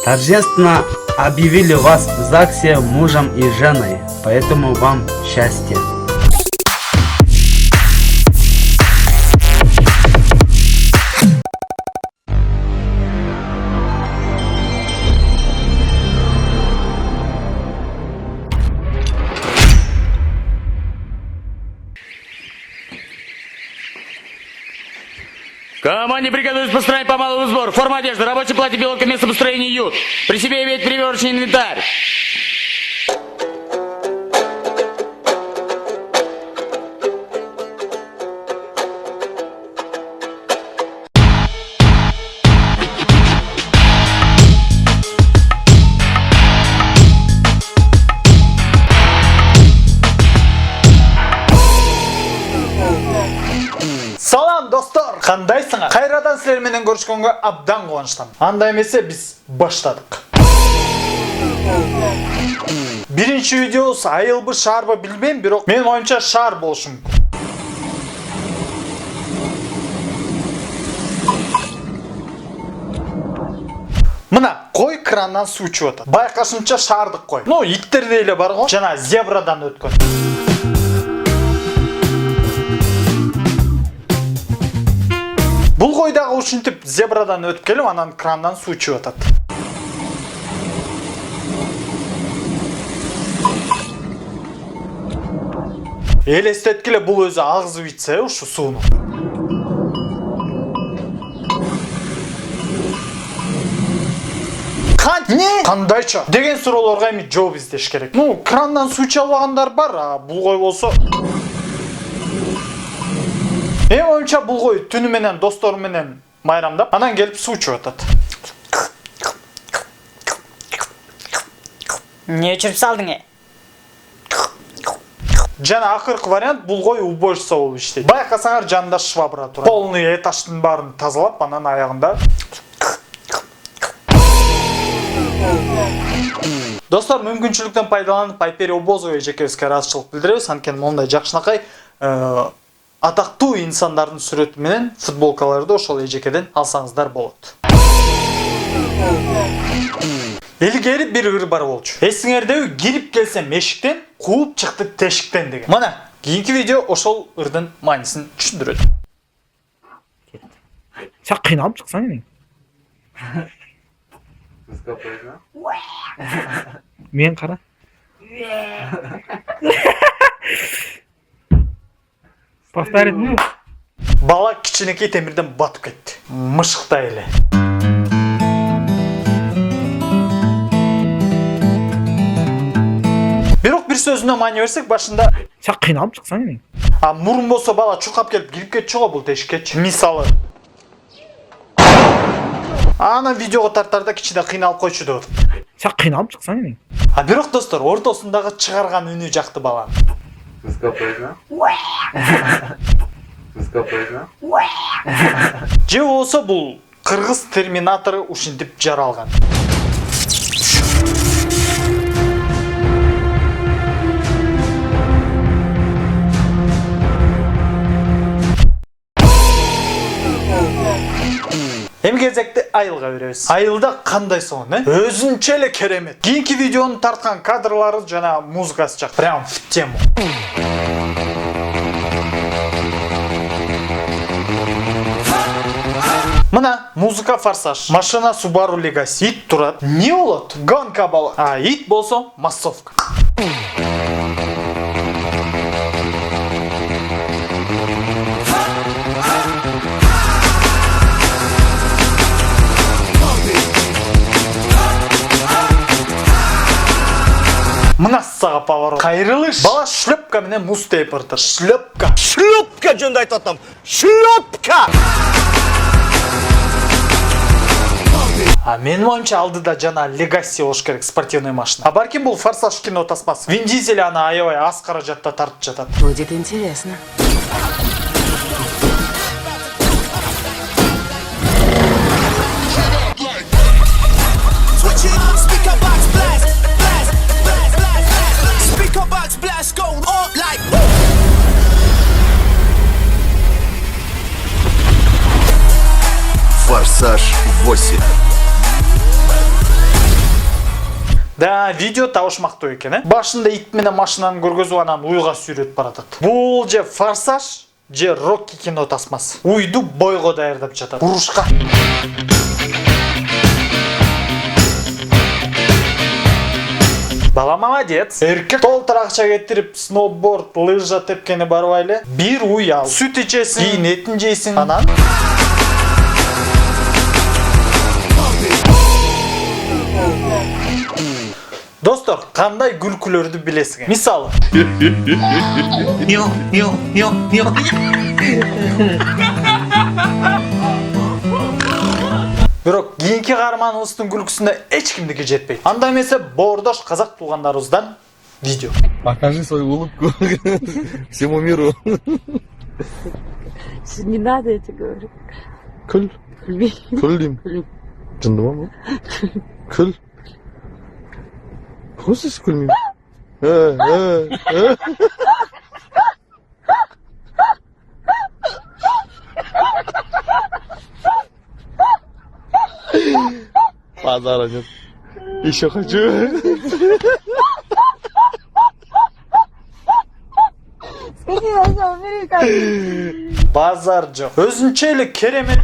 Торжественно объявили вас в ЗАГСе мужем и женой, поэтому вам счастья. Команде приготовились построить по малому сбору. Форма одежды, рабочее платье, белка, место построения ют. При себе иметь переверочный инвентарь. Салам достор, қандайсыңар? Қайрадан сілер менен көрішкенге абдан қуаныштамын. Анда емесе біз баштадық. Бірінші видеосы айылбы шарбы білмеймін, бирок мен ойымша шар болушу мүмкүн. Мына қой краннан суу ичип атат. Байкашымча шардык қой. Ну, иттер дейле бар ғой. Жана зебрадан өткөн. Бұл қойдағы ушинтип зебрадан өтіп келіп, анан крандан суу ичип атат. Элестеткиле бұл өзі агызып ичсе, ушу сууну. Не? Кандайча? Деген суроолорго эми жооп издеш керек. Ну, крандан суу иче албагандар бар, бұл кой болсо. Мен ойымша бұл қой түні менен достору менен майрамдап, анан келип суу ичип атат. Не өчүрүп салдың? Жана акыркы вариант бұл қой уборщица болуп иштейт. Байкасаңар жанында швабра турат. Полный этаждын баарын тазалап, анан аягында. Достор, мүмкүнчүлүктөн пайдаланып Айпери Обозовой эжекебизге ыраазычылык билдиребиз. Анткени мондай жакшынакай атактуу инсандардын сүрөтү менен футболкаларды ошол эжекеден алсаңыздар болот. Илгери бир ыр бар болчу. Эсиңердеби, кирип келсем эшиктен, кууп чыкты тешиктен деген. Мына, кийинки видео ошол ырдын мааниsin түшүндүрөт. Сен кыйналып чыксаң эми. Мен кара. Повторить, ну. Бала кичинекей темирден батып кетти. Мышыктай эле. Бирок бир сөзүнө маани берсек, башында Сен кыйналып чыксаң эми. Мурун болсо бала чуркап келип кирип кетчү го бул тешиккечи. Мисалы. Ана видеого тартарда кичине кыйналып койчу деп атат. Сен кыйналып чыксаң эми. Бирок достор, ортосундагы чыгарган үнү жакты баланы. Же болсо бул кыргыз терминатору ушинтип жаралган. Эми кезекте айылга беребиз. Айылда кандай сонун, өзүнчө эле керемет. Кийинки видеонун тарткан кадрлары жана музыкасы жак. Прям в тему. Мына музыка форсаж. Машина Subaru Legacy. Ит турат. Не болот? Гонка болот. Ит болсо массовка. Мына сага поворот. Кайрылыш. Бала шлепка менен муз тээп ырды. Шлепка. Шлепка жөнүндө айтып атам. Шлепка. Менин оюмча алдыда жана Legacy болуш керек, спортивный машина. А балким бул Форсаж кино тасмасы. Вин Дизель аны аябай аз каражатта тартып жатат. Будет интересно. Speaker box blast, blast, blast, blast. Speaker box blast go up like. Форсаж 8. Да, видео табышмактуу экен, Башында ит менен машинаны көргөзүп анан уйга сүйрөтүп баратат. Бул же Форсаж, же Рокки кино тасмасы. Уйду бойго даярдап жатат. Урушка. Бала молодец. Эркек толтур акча кетирип, сноуборд, лыжа тепкени барбайлы. Бир уй ал. Сүт ичесиң, кийин этин жейсиң. Анан достор, кандай күлкүлөрдү билесиңер? Мисалы. Бирок кийинки каарманыбыздын күлкүсүнө эч кимдики жетпейт. Анда эмесе боордош казак туугандарыбыздан видео. Покажи свою улыбку всему миру. Не надо это говорить. Күл. Күл дейм. Жындыма ма? Күл. Просто күлмейм. Базара нет. Еще хочу. Базар жок. Өзүнчө эле керемет.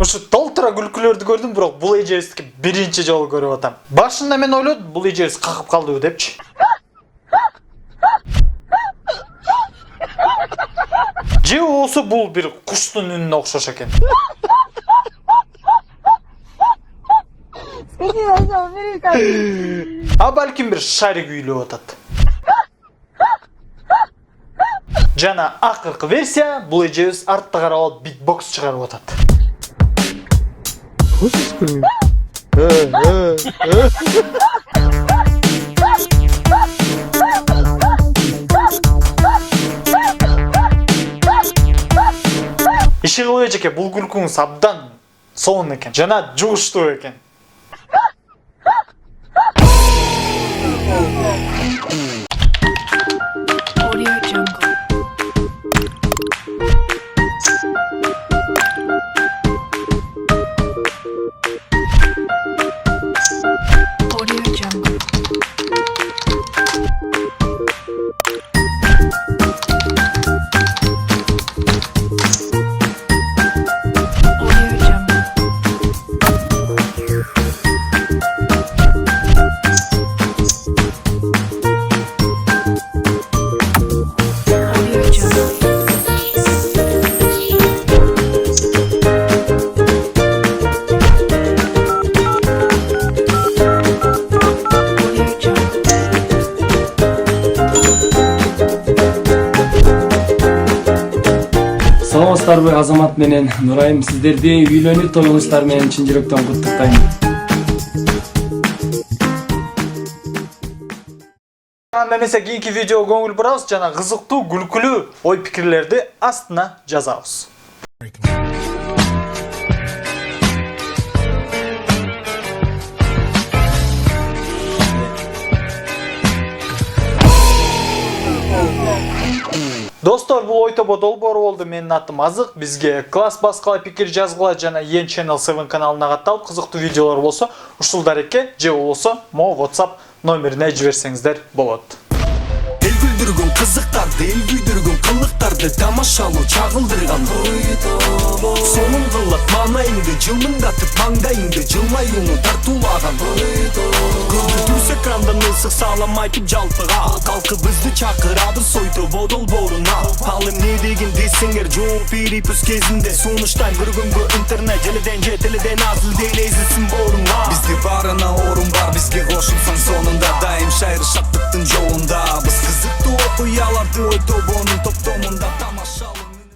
Ушу толтура күлкүлөрдү көрдүм, бирок бул эжебизди биринчи жолу көрүп атам. Башында мен ойлодум, бул эжебиз какып калдыбы депчи. Же болсо бул бир куштун үнүнө окшош экен. А балким бир шарик үйлөп атат. Жана акыркы версия, бул эжебиз артта карап алып битбокс чыгарып атат. Просто күлмейм. Иши кылып эжеке, бул күлкүңүз абдан сонун экен. Жана жугуштуу экен. Audio Jungle. Audio Jungle. Audio Jungle. Audio Jungle. Audio Jungle. Саламатсыздарбы Азамат менен Нурайым, сиздерди үйлөнүү тоюңуздар менен чын жүрөктөн куттуктайм. Анда эмесе кийинки видеого көңүл бурабыз жана кызыктуу, күлкүлүү ой пикирлерди астына жазабыз. Достор, бул ой тобо долбоору болду. Менин атым Азык. Бизге класс баскыла, пикир жазгыла жана Ен Channel 7 каналына катталып кызыктуу видеолор болсо, ушул дарекке же болбосо мо WhatsApp номерине жиберсеңиздер болот. Эл күлдүргөн кызыктарды, эл күйдүргөн кылыктарды тамашалуу чагылдырган сонун кылат маанайыңды жылмыңдатып маңдайыңды жылмаюуну тартуулаган көзү түз экрандан ысык салам айтып жалпыга калкыбызды чакырады сойто бодолбооруна ал эмне деген десеңер жооп берип өз кезинде сунуштан көргөнгө интернет желеден же теледен азыл делезилсин бооруңа бизде баарына орун бар бизге кошулсаң сонунда дайым шайыр шаттыктын жолунда биз кызыктуу окуяларды ой тобонун топтомунда